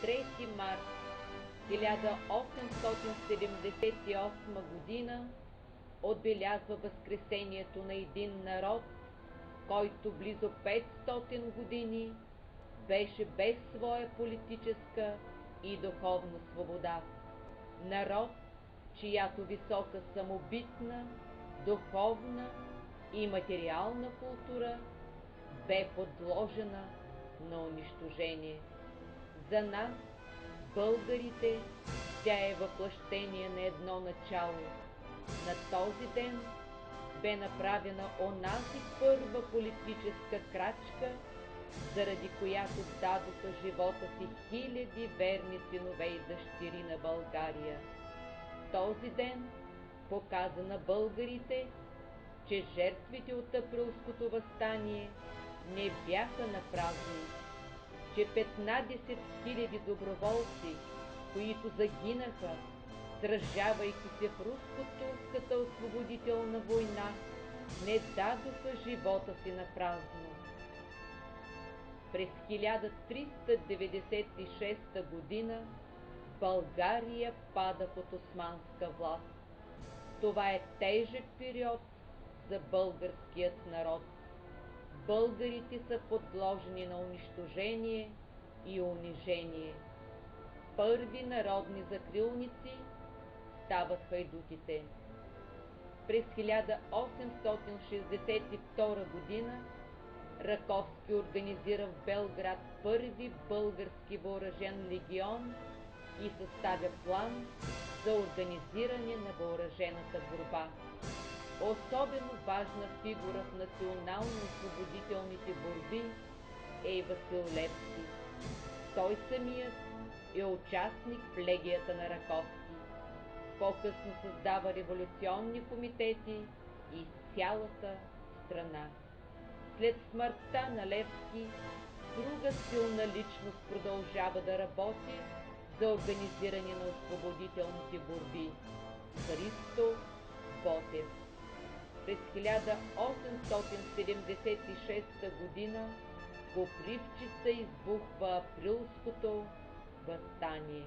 3 март 1878 година отбелязва възкресението на един народ, който близо 500 години беше без своя политическа и духовна свобода. Народ, чиято висока самобитна, духовна и материална култура бе подложена на унищожение. За нас, българите, тя е въплъщение на едно начало. На този ден бе направена онази първа политическа крачка, заради която дадоха живота си хиляди верни синове и дъщери на България. Този ден показа на българите, че жертвите от Априлското въстание не бяха напразни, че 15 000 доброволци, които загинаха, сражавайки се в Руско-турската освободителна война, не дадоха живота си напразно. През 1396 година България пада под османска власт. Това е тежък период за българският народ. Българите са подложени на унищожение и унижение. Първи народни закрилници стават хайдутите. През 1862 година Раковски организира в Белград първи български въоръжен легион и съставя план за организиране на въоръжената борба. Особено важна фигура в национално-освободителните борби е и Васил Левски. Той самият е участник в легията на Раковски. По-късно създава революционни комитети из цялата страна. След смъртта на Левски, друга силна личност продължава да работи за организиране на освободителните борби – Христо Ботев. През 1876 година в Копривщица избухва Априлското въстание.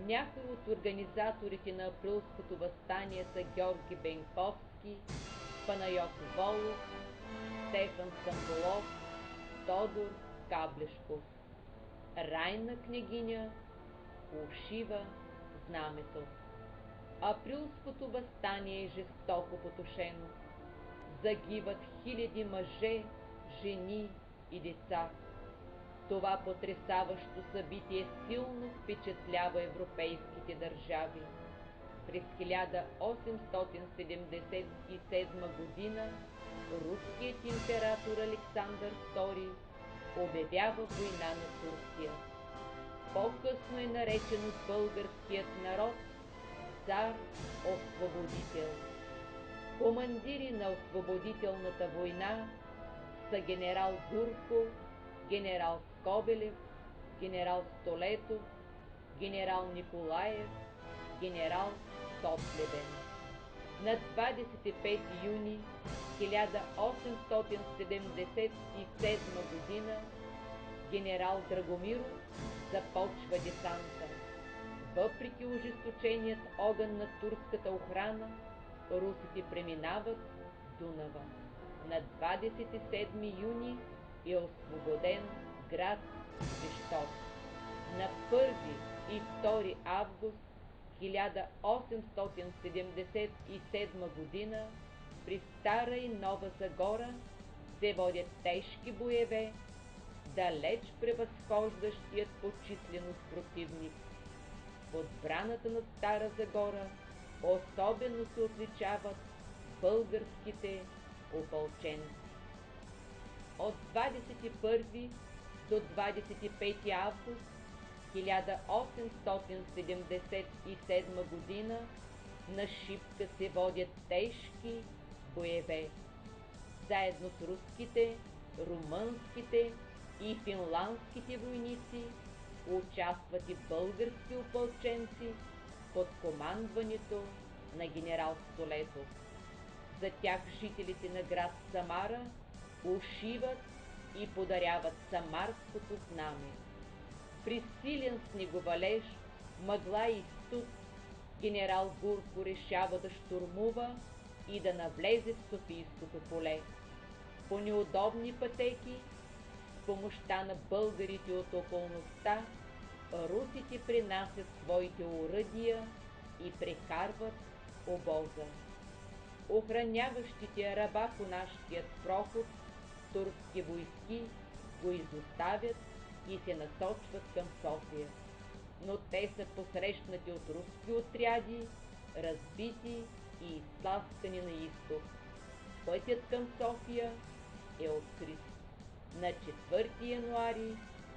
Някои от организаторите на Априлското въстание са Георги Бенковски, Панайот Волов, Стефан Стамболов, Тодор Каблешков. Райна княгиня ушива знамето. Априлското въстание е жестоко потушено. Загиват хиляди мъже, жени и деца. Това потресаващо събитие силно впечатлява европейските държави. През 1877 година руският император Александър II обявява война на Турция. По-късно е наречен от българският народ цар-освободител. Командири на освободителната война са генерал Дурко, генерал Скобелев, генерал Столетов, генерал Николаев, генерал Топлебен. На 25 юни 1877 година генерал Драгомиров започва десанта. Въпреки ожесточеният огън на турската охрана, русите преминават Дунава. На 27 юни е освободен град Свищов. На 1 и 2 август 1877 година при Стара и Нова Загора се водят тежки боеве, далеч превъзхождащият по численост противник. В отбраната на Стара Загора особено се отличават българските опълченци. От 21 до 25 август 1877 година на Шипка се водят тежки боеве. Заедно с руските, румънските и финландските войници участват и български опълченци под командването на генерал Столетов. За тях жителите на град Самара ушиват и подаряват самарското знаме. При силен снеговалеж, мъгла и студ, генерал Гурко решава да щурмува и да навлезе в Софийското поле. По неудобни пътеки, с помощта на българите от околността, русите принасят своите оръдия и прекарват обоза. Охраняващите арабако-нашкият проход турски войски го изоставят и се насочват към София. Но те са посрещнати от руски отряди, разбити и изтласкани на изток. Пътят към София е открит. На 4 януари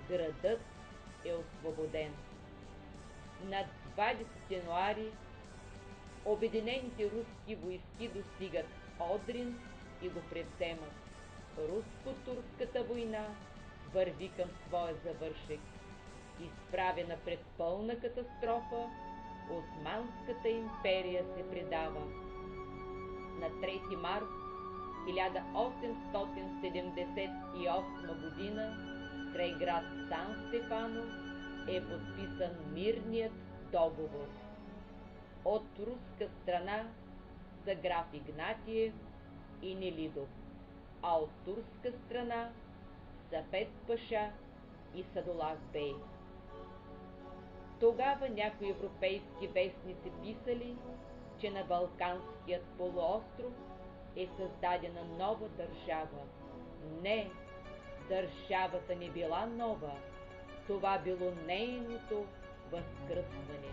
градът е освободен. На 20 януари обединените руски войски достигат Одрин и го превземат. Руско-турската война върви към своя завършек. Изправена пред пълна катастрофа, Османската империя се предава. На 3 март 1878 година край град Сан Стефано е подписан мирният договор. От руска страна са граф Игнатиев и Нелидов, а от турска страна Сафет Паша и Садолах бей. Тогава някои европейски вестници писали, че на Балканският полуостров е създадена нова държава. Не, държавата не била нова, това било нейното възкръсване.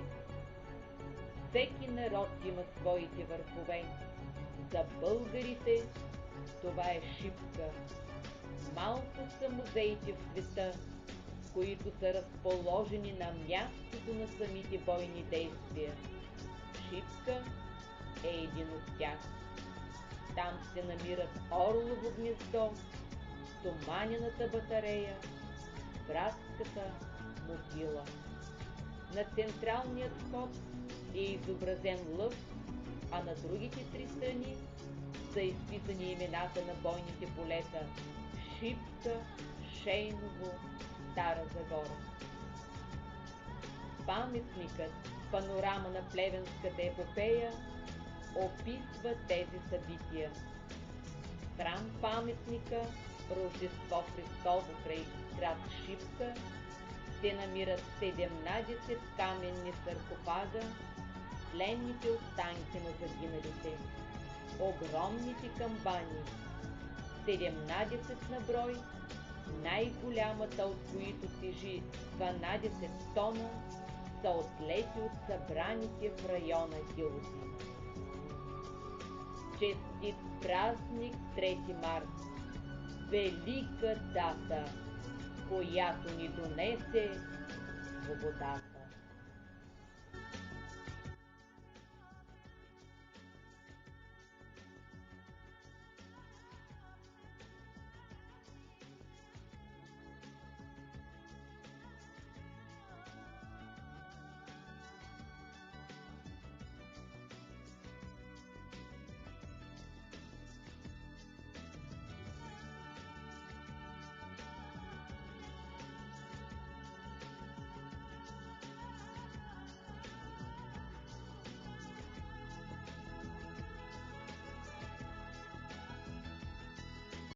Всеки народ има своите върхове. За българите това е Шипка. Малко са музеите в света, които са разположени на мястото на самите бойни действия. Шипка е един от тях. Там се намират Орлово гнездо, Стоманената батарея, Братската могила. На централният вход е изобразен лъв, а на другите 3 страни са изписани имената на бойните полета Шипка, Шейново, Стара Загора. Паметникът «Панорама на Плевенската епопея» описва тези събития. Храм паметника Рождество Христово край град Шипка се намират 17 каменни саркофага, тленните останки на загиналите, огромните камбани, 17 на брой, най-голямата от които тежи 12 тона, са отлети от събраните в района гилотини. Честит празник 3 март! Велика дата, която ни донесе свободата!